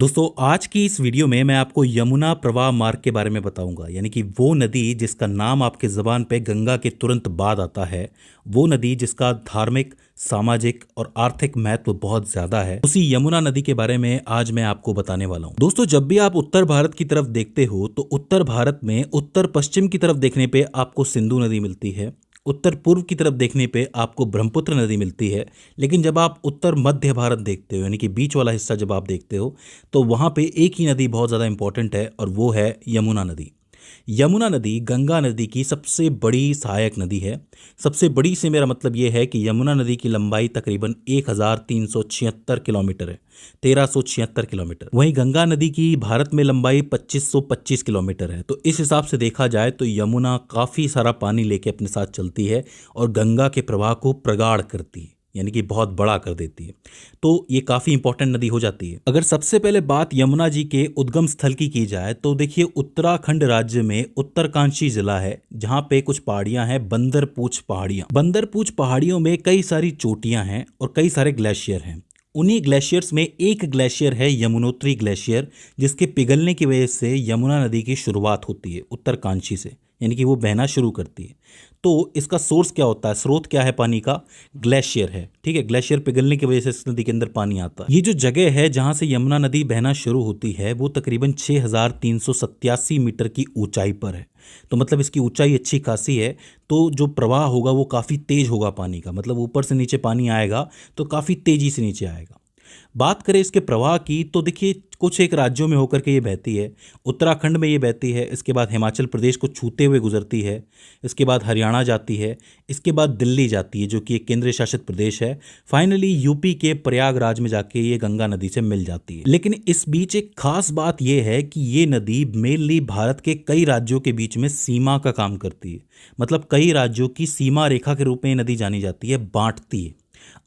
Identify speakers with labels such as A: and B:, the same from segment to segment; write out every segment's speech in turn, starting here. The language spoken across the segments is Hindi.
A: दोस्तों आज की इस वीडियो में मैं आपको यमुना प्रवाह मार्ग के बारे में बताऊंगा। यानी कि वो नदी जिसका नाम आपके ज़बान पे गंगा के तुरंत बाद आता है, वो नदी जिसका धार्मिक, सामाजिक और आर्थिक महत्व बहुत ज़्यादा है, उसी यमुना नदी के बारे में आज मैं आपको बताने वाला हूं। दोस्तों जब भी आप उत्तर भारत की तरफ देखते हो तो उत्तर भारत में उत्तर पश्चिम की तरफ देखने पे आपको सिंधु नदी मिलती है, उत्तर पूर्व की तरफ देखने पे आपको ब्रह्मपुत्र नदी मिलती है। लेकिन जब आप उत्तर मध्य भारत देखते हो, यानी कि बीच वाला हिस्सा जब आप देखते हो, तो वहाँ पे एक ही नदी बहुत ज़्यादा इंपॉर्टेंट है और वो है यमुना नदी। यमुना नदी गंगा नदी की सबसे बड़ी सहायक नदी है। सबसे बड़ी से मेरा मतलब ये है कि यमुना नदी की लंबाई तकरीबन 1376 किलोमीटर है, 1376 किलोमीटर। वहीं गंगा नदी की भारत में लंबाई 2525 किलोमीटर है। तो इस हिसाब से देखा जाए तो यमुना काफ़ी सारा पानी लेके अपने साथ चलती है और गंगा के प्रवाह को प्रगाढ़ करती है, यानी कि बहुत बड़ा कर देती है। तो ये काफ़ी इंपॉर्टेंट नदी हो जाती है। अगर सबसे पहले बात यमुना जी के उद्गम स्थल की जाए तो देखिए उत्तराखंड राज्य में उत्तरकाशी जिला है, जहाँ पे कुछ पहाड़ियाँ हैं, बंदरपूछ पहाड़ियाँ। बंदरपूछ पहाड़ियों में कई सारी चोटियाँ हैं और कई सारे ग्लेशियर हैं। उन्हीं ग्लेशियर्स में एक ग्लेशियर है यमुनोत्री ग्लेशियर, जिसके पिघलने की वजह से यमुना नदी की शुरुआत होती है उत्तरकाशी से, यानी कि वो बहना शुरू करती है। तो इसका सोर्स क्या होता है, स्रोत क्या है पानी का? ग्लेशियर है। ठीक है, ग्लेशियर पिघलने की वजह से इस नदी के अंदर पानी आता है। ये जो जगह है जहां से यमुना नदी बहना शुरू होती है वो तकरीबन 6387 मीटर की ऊंचाई पर है। तो मतलब इसकी ऊंचाई अच्छी खासी है। तो जो प्रवाह होगा वो काफ़ी तेज होगा पानी का, मतलब ऊपर से नीचे पानी आएगा तो काफ़ी तेजी से नीचे आएगा। बात करें इसके प्रवाह की तो देखिए कुछ एक राज्यों में होकर के ये बहती है। उत्तराखंड में ये बहती है, इसके बाद हिमाचल प्रदेश को छूते हुए गुजरती है, इसके बाद हरियाणा जाती है, इसके बाद दिल्ली जाती है जो कि एक केंद्र शासित प्रदेश है। फाइनली यूपी के प्रयागराज में जाके ये गंगा नदी से मिल जाती है। लेकिन इस बीच एक खास बात यह है कि ये नदी मेनली भारत के कई राज्यों के बीच में सीमा का काम करती है। मतलब कई राज्यों की सीमा रेखा के रूप में ये नदी जानी जाती है, बांटती है।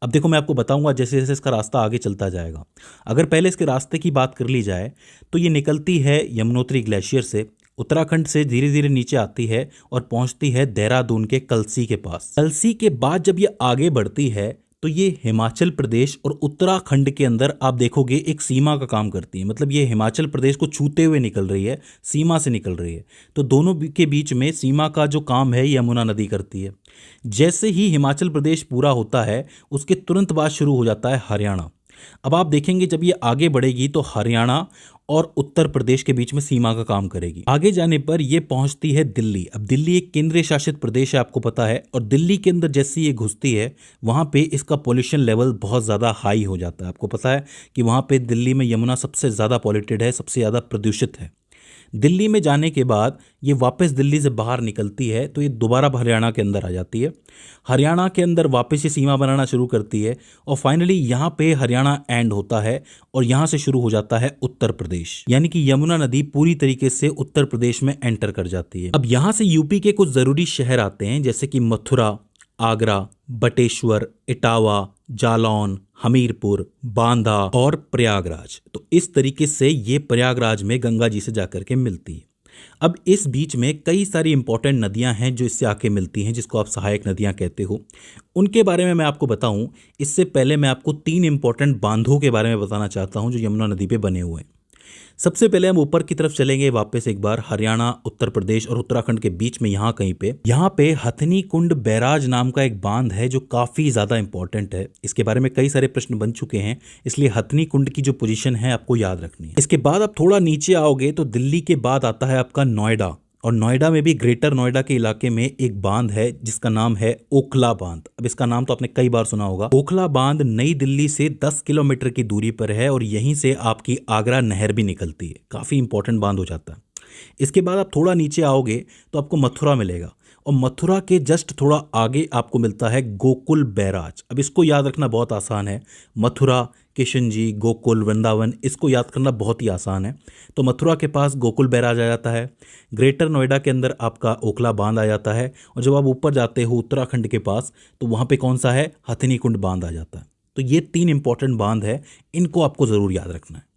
A: अब देखो मैं आपको बताऊंगा जैसे जैसे इसका रास्ता आगे चलता जाएगा। अगर पहले इसके रास्ते की बात कर ली जाए तो ये निकलती है यमुनोत्री ग्लेशियर से, उत्तराखंड से धीरे धीरे नीचे आती है और पहुंचती है देहरादून के कलसी के पास। कलसी के बाद जब ये आगे बढ़ती है तो ये हिमाचल प्रदेश और उत्तराखंड के अंदर आप देखोगे एक सीमा का काम करती है। मतलब ये हिमाचल प्रदेश को छूते हुए निकल रही है, सीमा से निकल रही है। तो दोनों के बीच में सीमा का जो काम है यमुना नदी करती है। जैसे ही हिमाचल प्रदेश पूरा होता है उसके तुरंत बाद शुरू हो जाता है हरियाणा। अब आप देखेंगे जब ये आगे बढ़ेगी तो हरियाणा और उत्तर प्रदेश के बीच में सीमा का काम करेगी। आगे जाने पर यह पहुंचती है दिल्ली। अब दिल्ली एक केंद्रीय शासित प्रदेश है, आपको पता है, और दिल्ली के अंदर जैसे ये घुसती है वहां पे इसका पॉल्यूशन लेवल बहुत ज़्यादा हाई हो जाता है। आपको पता है कि वहां पे दिल्ली में यमुना सबसे ज़्यादा पॉल्यूटेड है, सबसे ज़्यादा प्रदूषित है। दिल्ली में जाने के बाद ये वापस दिल्ली से बाहर निकलती है तो ये दोबारा हरियाणा के अंदर आ जाती है। हरियाणा के अंदर वापस ये सीमा बनाना शुरू करती है और फाइनली यहाँ पे हरियाणा एंड होता है और यहाँ से शुरू हो जाता है उत्तर प्रदेश। यानी कि यमुना नदी पूरी तरीके से उत्तर प्रदेश में एंटर कर जाती है। अब यहाँ से यूपी के कुछ ज़रूरी शहर आते हैं, जैसे कि मथुरा, आगरा, बटेश्वर, इटावा, जालौन, हमीरपुर, बांदा और प्रयागराज। तो इस तरीके से ये प्रयागराज में गंगा जी से जाकर के मिलती है। अब इस बीच में कई सारी इंपॉर्टेंट नदियां हैं जो इससे आके मिलती हैं, जिसको आप सहायक नदियां कहते हो। उनके बारे में मैं आपको बताऊं, इससे पहले मैं आपको 3 इंपॉर्टेंट बांधों के बारे में बताना चाहता हूं जो यमुना नदी पे बने हुए हैं। सबसे पहले हम ऊपर की तरफ चलेंगे वापस एक बार, हरियाणा, उत्तर प्रदेश और उत्तराखंड के बीच में यहाँ पे हथनी कुंड बैराज नाम का एक बांध है जो काफी ज्यादा इंपॉर्टेंट है। इसके बारे में कई सारे प्रश्न बन चुके हैं, इसलिए हथनी कुंड की जो पोजीशन है आपको याद रखनी है। इसके बाद आप थोड़ा नीचे आओगे तो दिल्ली के बाद आता है आपका नोएडा, और नोएडा में भी ग्रेटर नोएडा के इलाके में एक बांध है जिसका नाम है ओखला बांध। अब इसका नाम तो आपने कई बार सुना होगा। ओखला बांध नई दिल्ली से 10 किलोमीटर की दूरी पर है और यहीं से आपकी आगरा नहर भी निकलती है। काफ़ी इंपॉर्टेंट बांध हो जाता है। इसके बाद आप थोड़ा नीचे आओगे तो आपको मथुरा मिलेगा और मथुरा के जस्ट थोड़ा आगे आपको मिलता है गोकुल बैराज। अब इसको याद रखना बहुत आसान है। मथुरा, किशन जी, गोकुल, वृंदावन, इसको याद करना बहुत ही आसान है। तो मथुरा के पास गोकुल बैराज आ जाता है, ग्रेटर नोएडा के अंदर आपका ओखला बांध आ जाता है, और जब आप ऊपर जाते हो उत्तराखंड के पास तो वहाँ पे कौन सा है, हथनी कुंड बांध आ जाता है। तो ये 3 इंपॉर्टेंट बांध है, इनको आपको ज़रूर याद रखना है।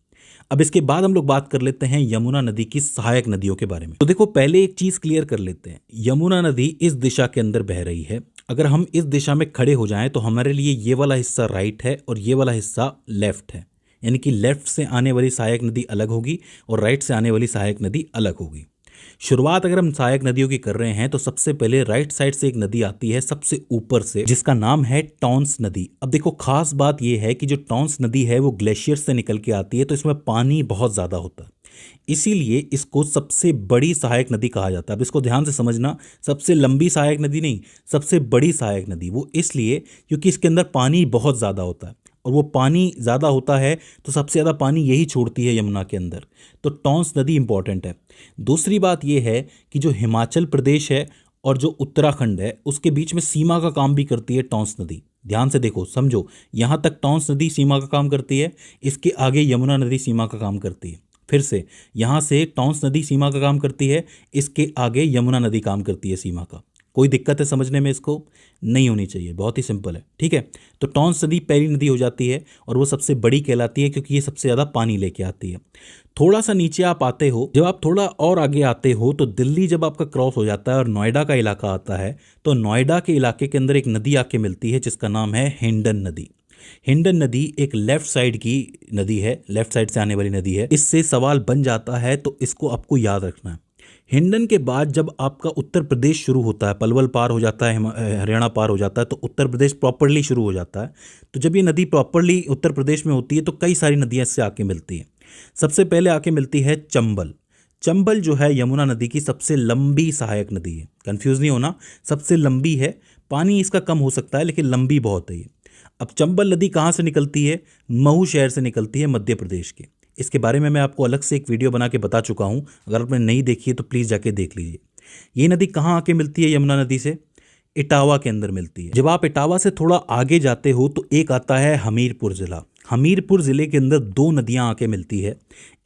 A: अब इसके बाद हम लोग बात कर लेते हैं यमुना नदी की सहायक नदियों के बारे में। तो देखो पहले एक चीज क्लियर कर लेते हैं, यमुना नदी इस दिशा के अंदर बह रही है। अगर हम इस दिशा में खड़े हो जाएं तो हमारे लिए ये वाला हिस्सा राइट है और ये वाला हिस्सा लेफ्ट है। यानी कि लेफ्ट से आने वाली सहायक नदी अलग होगी और राइट से आने वाली सहायक नदी अलग होगी। शुरुआत अगर हम सहायक नदियों की कर रहे हैं तो सबसे पहले राइट साइड से एक नदी आती है सबसे ऊपर से, जिसका नाम है टॉन्स नदी। अब देखो खास बात यह है कि जो टॉन्स नदी है वो ग्लेशियर से निकल के आती है, तो इसमें पानी बहुत ज्यादा होता है, इसीलिए इसको सबसे बड़ी सहायक नदी कहा जाता है। अब इसको ध्यान से समझना, सबसे लंबी सहायक नदी नहीं, सबसे बड़ी सहायक नदी। वो इसलिए क्योंकि इसके अंदर पानी बहुत ज़्यादा होता है, और वो पानी ज़्यादा होता है तो सबसे ज़्यादा पानी यही छोड़ती है यमुना के अंदर, तो टॉन्स नदी इंपॉर्टेंट है। दूसरी बात यह है कि जो हिमाचल प्रदेश है और जो उत्तराखंड है उसके बीच में सीमा का काम भी करती है टॉन्स नदी। ध्यान से देखो, समझो, यहाँ तक टॉन्स नदी सीमा का काम करती है, इसके आगे यमुना नदी सीमा का काम करती है। फिर से यहाँ से टॉन्स नदी सीमा का काम करती है, इसके आगे यमुना नदी काम करती है सीमा का। कोई दिक्कत है समझने में? इसको नहीं होनी चाहिए, बहुत ही सिंपल है, ठीक है। तो टॉन्स नदी पहली नदी हो जाती है और वो सबसे बड़ी कहलाती है क्योंकि ये सबसे ज़्यादा पानी लेके आती है। थोड़ा सा नीचे आप आते हो, जब आप थोड़ा और आगे आते हो तो दिल्ली जब आपका क्रॉस हो जाता है और नोएडा का इलाका आता है, तो नोएडा के इलाके के अंदर एक नदी आके मिलती है जिसका नाम है हिंडन नदी। हिंडन नदी एक लेफ्ट साइड की नदी है, लेफ्ट साइड से आने वाली नदी है। इससे सवाल बन जाता है तो इसको आपको याद रखना है। हिंडन के बाद जब आपका उत्तर प्रदेश शुरू होता है, पलवल पार हो जाता है, हरियाणा पार हो जाता है, तो उत्तर प्रदेश प्रॉपरली शुरू हो जाता है। तो जब ये नदी प्रॉपरली उत्तर प्रदेश में होती है तो कई सारी नदियाँ इससे आके मिलती हैं। सबसे पहले आके मिलती है चंबल। चंबल जो है यमुना नदी की सबसे लंबी सहायक नदी है, कंफ्यूज नहीं होना, सबसे लंबी है। पानी इसका कम हो सकता है लेकिन लंबी बहुत है ये। अब चंबल नदी कहाँ से निकलती है? महू शहर से निकलती है, मध्य प्रदेश के। इसके बारे में मैं आपको अलग से एक वीडियो बना के बता चुका हूँ, अगर आपने नहीं देखी है तो प्लीज़ जाके देख लीजिए। ये नदी कहाँ आके मिलती है यमुना नदी से? इटावा के अंदर मिलती है। जब आप इटावा से थोड़ा आगे जाते हो तो एक आता है हमीरपुर ज़िला। हमीरपुर ज़िले के अंदर दो नदियां आके मिलती है।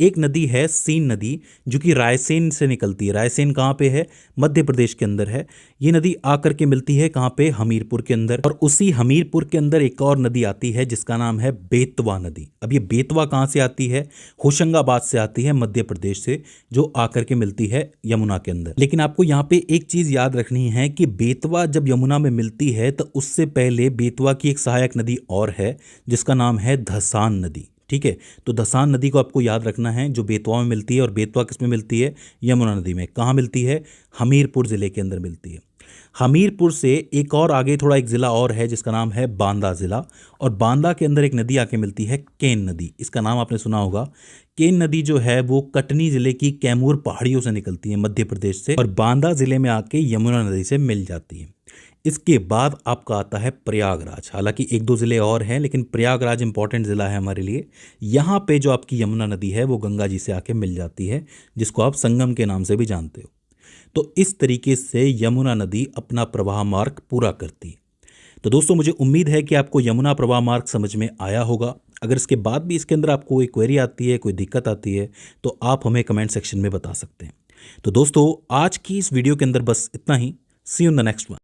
A: एक नदी है सीन नदी जो कि रायसेन से निकलती है। रायसेन कहाँ पे है? मध्य प्रदेश के अंदर है। ये नदी आकर के मिलती है कहाँ पे? हमीरपुर के अंदर। और उसी हमीरपुर के अंदर एक और नदी आती है जिसका नाम है बेतवा नदी। अब ये बेतवा कहाँ से आती है? होशंगाबाद से आती है, मध्य प्रदेश से, जो आकर के मिलती है यमुना के अंदर। लेकिन आपको यहाँ पे एक चीज़ याद रखनी है कि बेतवा जब यमुना में मिलती है तो उससे पहले बेतवा की एक सहायक नदी और है जिसका नाम है धसान नदी, ठीक है। तो धसान नदी को आपको याद रखना है, जो बेतवा में मिलती है। और बेतवा किस में मिलती है? यमुना नदी में। कहाँ मिलती है? हमीरपुर ज़िले के अंदर मिलती है। हमीरपुर से एक और आगे थोड़ा एक ज़िला और है जिसका नाम है बांदा ज़िला, और बांदा के अंदर एक नदी आके मिलती है केन नदी। इसका नाम आपने सुना होगा। केन नदी जो है वो कटनी ज़िले की कैमूर पहाड़ियों से निकलती है, मध्य प्रदेश से, और बांदा ज़िले में आके यमुना नदी से मिल जाती है। इसके बाद आपका आता है प्रयागराज। हालांकि एक दो ज़िले और हैं लेकिन प्रयागराज इंपॉर्टेंट ज़िला है हमारे लिए। यहाँ पे जो आपकी यमुना नदी है वो गंगा जी से आके मिल जाती है, जिसको आप संगम के नाम से भी जानते हो। तो इस तरीके से यमुना नदी अपना प्रवाह मार्ग पूरा करती है। तो दोस्तों मुझे उम्मीद है कि आपको यमुना प्रवाह मार्ग समझ में आया होगा। अगर इसके बाद भी इसके अंदर आपको कोई क्वेरी आती है, कोई दिक्कत आती है, तो आप हमें कमेंट सेक्शन में बता सकते हैं। तो दोस्तों आज की इस वीडियो के अंदर बस इतना ही। See you in the next one.